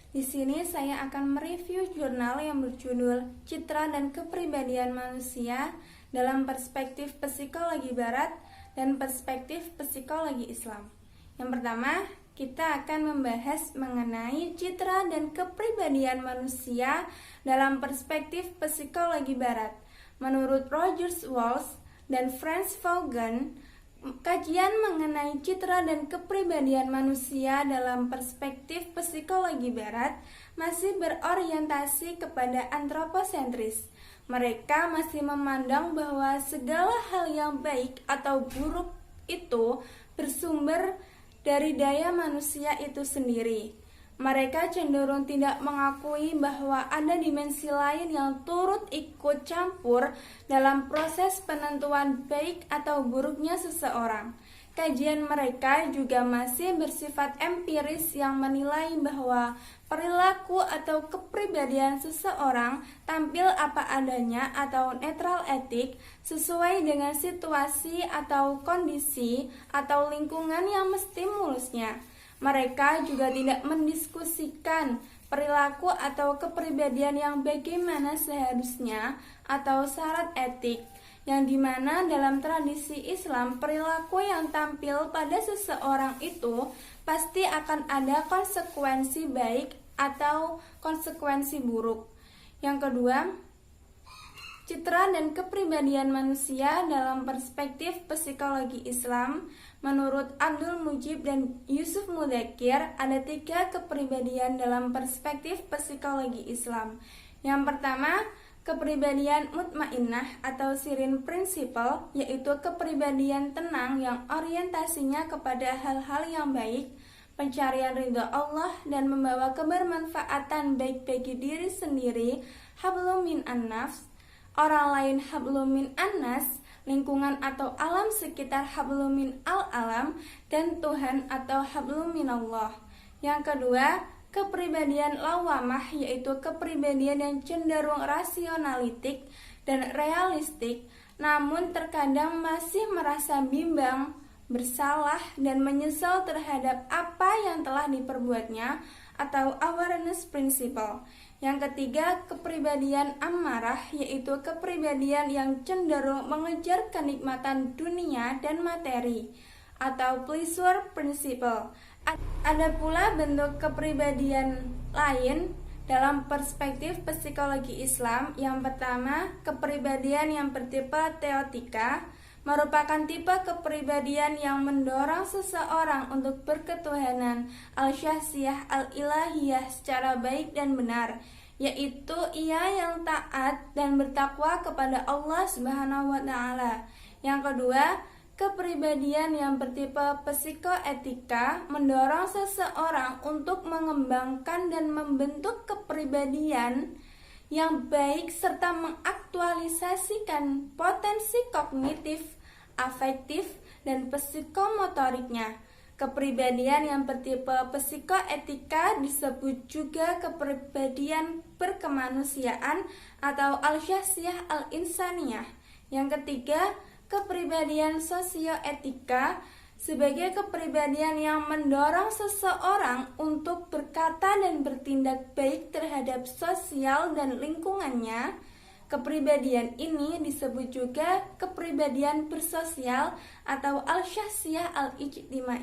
Di sini saya akan mereview jurnal yang berjudul Citra dan Kepribadian Manusia dalam Perspektif Psikologi Barat dan Perspektif Psikologi Islam. Yang pertama, kita akan membahas mengenai citra dan kepribadian manusia dalam perspektif psikologi Barat. Menurut Roger Walsh dan Franz Vaughan, kajian mengenai citra dan kepribadian manusia dalam perspektif psikologi Barat masih berorientasi kepada antroposentris. Mereka masih memandang bahwa segala hal yang baik atau buruk itu bersumber dari daya manusia itu sendiri. Mereka cenderung tidak mengakui bahwa ada dimensi lain yang turut ikut campur dalam proses penentuan baik atau buruknya seseorang. Kajian mereka juga masih bersifat empiris yang menilai bahwa perilaku atau kepribadian seseorang tampil apa adanya atau netral etik sesuai dengan situasi atau kondisi atau lingkungan yang menstimulusnya. Mereka juga tidak mendiskusikan perilaku atau kepribadian yang bagaimana seharusnya atau syarat etik, yang dimana dalam tradisi Islam perilaku yang tampil pada seseorang itu pasti akan ada konsekuensi baik atau konsekuensi buruk. Yang kedua, citra dan kepribadian manusia dalam perspektif psikologi Islam. Menurut Abdul Mujib dan Yusuf Mudakir, ada 3 kepribadian dalam perspektif psikologi Islam. Yang pertama, kepribadian mutmainnah atau sirin principle, yaitu kepribadian tenang yang orientasinya kepada hal-hal yang baik, pencarian ridha Allah dan membawa kebermanfaatan baik bagi diri sendiri, hablum min an-nafs, orang lain hablum min an-nas, lingkungan atau alam sekitar hablum min al-alam, dan Tuhan atau hablum minallah. Yang kedua, kepribadian lawamah, yaitu kepribadian yang cenderung rasionalitik dan realistik, namun terkadang masih merasa bimbang, bersalah, dan menyesal terhadap apa yang telah diperbuatnya, atau awareness principle. Yang ketiga, kepribadian ammarah, yaitu kepribadian yang cenderung mengejar kenikmatan dunia dan materi, atau pleasure principle. Ada pula bentuk kepribadian lain dalam perspektif psikologi Islam. Yang pertama, kepribadian yang bertipe teotika, merupakan tipe kepribadian yang mendorong seseorang untuk berketuhanan al-syahsiyah al-ilahiyah secara baik dan benar, yaitu ia yang taat dan bertakwa kepada Allah Subhanahu wa Ta'ala. Yang kedua, kepribadian yang bertipe psikoetika mendorong seseorang untuk mengembangkan dan membentuk kepribadian yang baik serta mengaktualisasikan potensi kognitif, afektif, dan psikomotoriknya. Kepribadian yang bertipe psikoetika disebut juga kepribadian berkemanusiaan atau al-syahsiyah al-insaniyah. Yang ketiga, kepribadian sosioetika sebagai kepribadian yang mendorong seseorang untuk berkata dan bertindak baik terhadap sosial dan lingkungannya. Kepribadian ini disebut juga kepribadian bersosial atau al-syahsiyah al-ijtimaiyah.